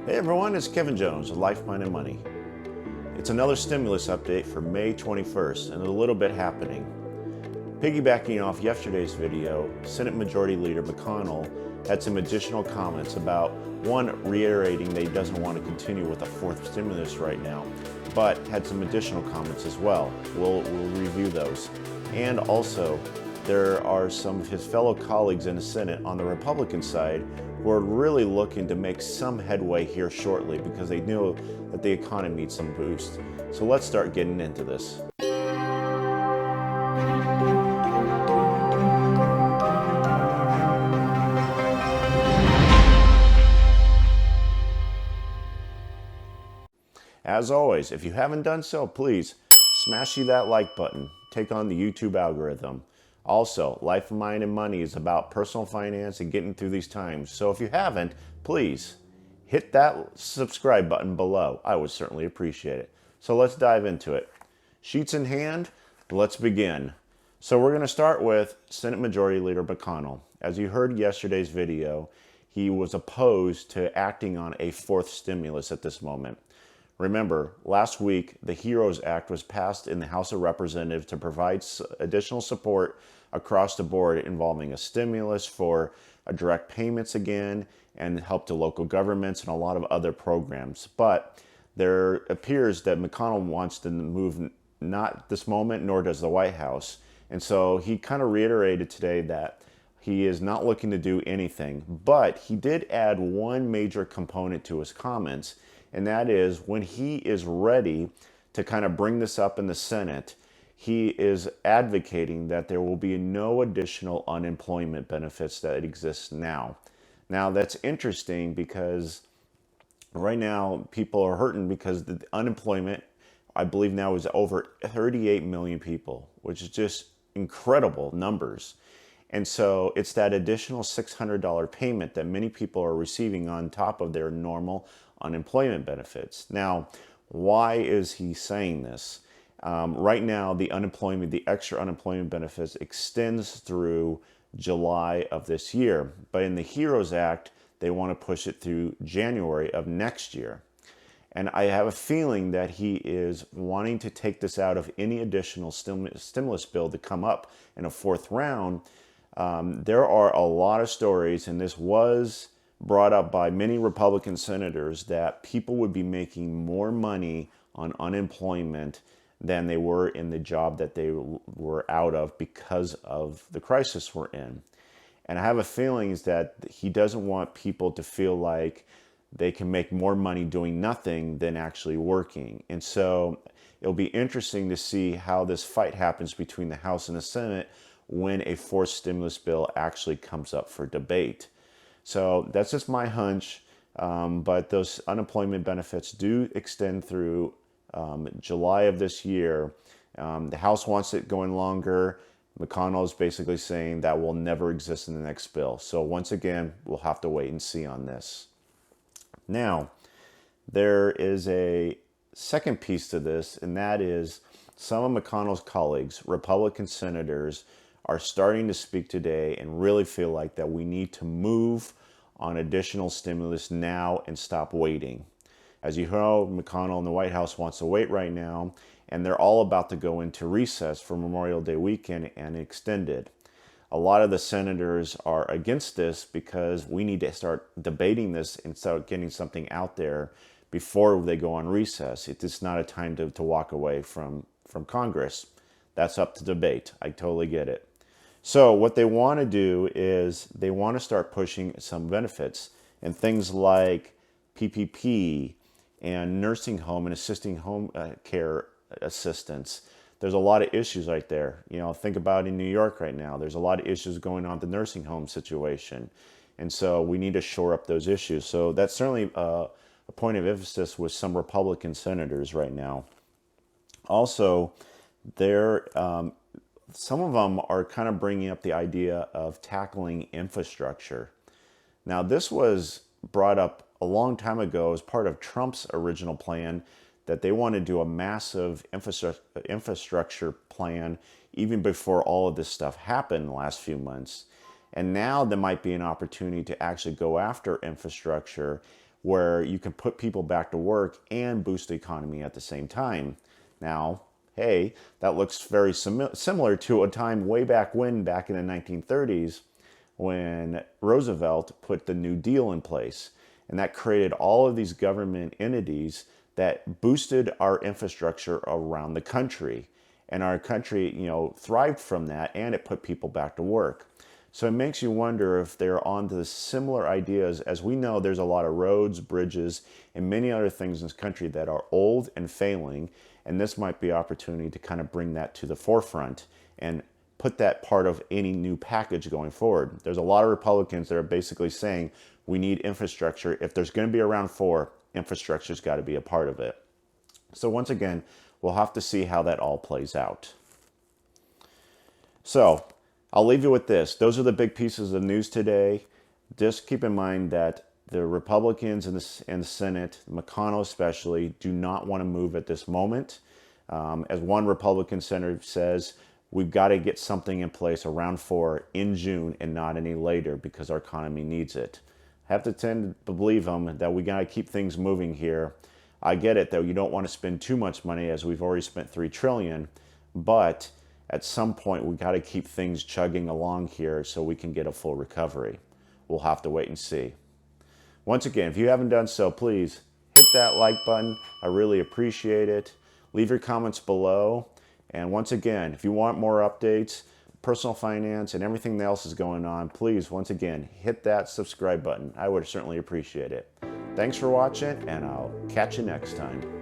Hey everyone, it's Kevin Jones with Life, Mind, and Money. It's another stimulus update for May 21st, and a little bit happening. Piggybacking off yesterday's video, Senate Majority Leader McConnell had some additional comments about, one, reiterating that he doesn't want to continue with a fourth stimulus right now, but had some additional comments as well. We'll review those. And also, there are some of his fellow colleagues in the Senate on the Republican side who are really looking to make some headway here shortly because they know that the economy needs some boost. So let's start getting into this. As always, if you haven't done so, please smash that like button. Take on the YouTube algorithm. Also, Life, Mind, and Money is about personal finance and getting through these times. So if you haven't, please hit that subscribe button below. I would certainly appreciate it. So let's dive into it. Sheets in hand, let's begin. So we're going to start with Senate Majority Leader McConnell. As you heard yesterday's video, he was opposed to acting on a fourth stimulus at this moment. Remember, last week, the HEROES Act was passed in the House of Representatives to provide additional support across the board involving a stimulus for direct payments again and help to local governments and a lot of other programs. But there appears that McConnell wants to move not this moment, nor does the White House. And so he kind of reiterated today that he is not looking to do anything, but he did add one major component to his comments, and that is when he is ready to kind of bring this up in the Senate, he is advocating that there will be no additional unemployment benefits that exist now. Now that's interesting because right now people are hurting because the unemployment, I believe now is over 38 million people, which is just incredible numbers. And so it's that additional $600 payment that many people are receiving on top of their normal unemployment benefits. Now, why is he saying this? Right now, the extra unemployment benefits extends through July of this year. But in the HEROES Act, they want to push it through January of next year. And I have a feeling that he is wanting to take this out of any additional stimulus bill to come up in a fourth round. There are a lot of stories, and this was brought up by many Republican senators, that people would be making more money on unemployment than they were in the job that they were out of because of the crisis we're in. And I have a feeling is that he doesn't want people to feel like they can make more money doing nothing than actually working. And so it'll be interesting to see how this fight happens between the House and the Senate when a fourth stimulus bill actually comes up for debate. So that's just my hunch, but those unemployment benefits do extend through July of this year. The House wants it going longer. McConnell is basically saying that will never exist in the next bill. So once again, we'll have to wait and see on this. Now, there is a second piece to this, and that is some of McConnell's colleagues, Republican senators, are starting to speak today and really feel like that we need to move on additional stimulus now and stop waiting. As you know, McConnell and the White House wants to wait right now, and they're all about to go into recess for Memorial Day weekend and extend it. A lot of the senators are against this because we need to start debating this and start getting something out there before they go on recess. It's not a time to walk away from Congress. That's up to debate. I totally get it. So what they want to do is they want to start pushing some benefits and things like PPP and nursing home and assisting home care assistance. There's a lot of issues right there. You know, think about in New York right now. There's a lot of issues going on with the nursing home situation. And so we need to shore up those issues. So that's certainly a point of emphasis with some Republican senators right now. Also, some of them are kind of bringing up the idea of tackling infrastructure. Now, this was brought up a long time ago as part of Trump's original plan that they want to do a massive infrastructure plan even before all of this stuff happened in the last few months. And now there might be an opportunity to actually go after infrastructure where you can put people back to work and boost the economy at the same time. Now, hey, that looks very similar to a time way back when, back in the 1930s, when Roosevelt put the New Deal in place. And that created all of these government entities that boosted our infrastructure around the country. And our country, thrived from that, and it put people back to work. So it makes you wonder if they're on to the similar ideas. As we know, there's a lot of roads, bridges, and many other things in this country that are old and failing. And this might be an opportunity to kind of bring that to the forefront and put that part of any new package going forward. There's a lot of Republicans that are basically saying we need infrastructure. If there's going to be around four, infrastructure's got to be a part of it. So once again, we'll have to see how that all plays out. So I'll leave you with this. Those are the big pieces of news today. Just keep in mind that the Republicans in the Senate, McConnell especially, do not want to move at this moment. As one Republican senator says, we've got to get something in place around 4 in June and not any later because our economy needs it. I have to tend to believe them that we got to keep things moving here. I get it, though. You don't want to spend too much money, as we've already spent $3 trillion, but at some point we got to keep things chugging along here so we can get a full recovery. We'll have to wait and see. Once again, if you haven't done so, please hit that like button. I really appreciate it. Leave your comments below. And once again, if you want more updates, personal finance, and everything else is going on, please, once again, hit that subscribe button. I would certainly appreciate it. Thanks for watching, and I'll catch you next time.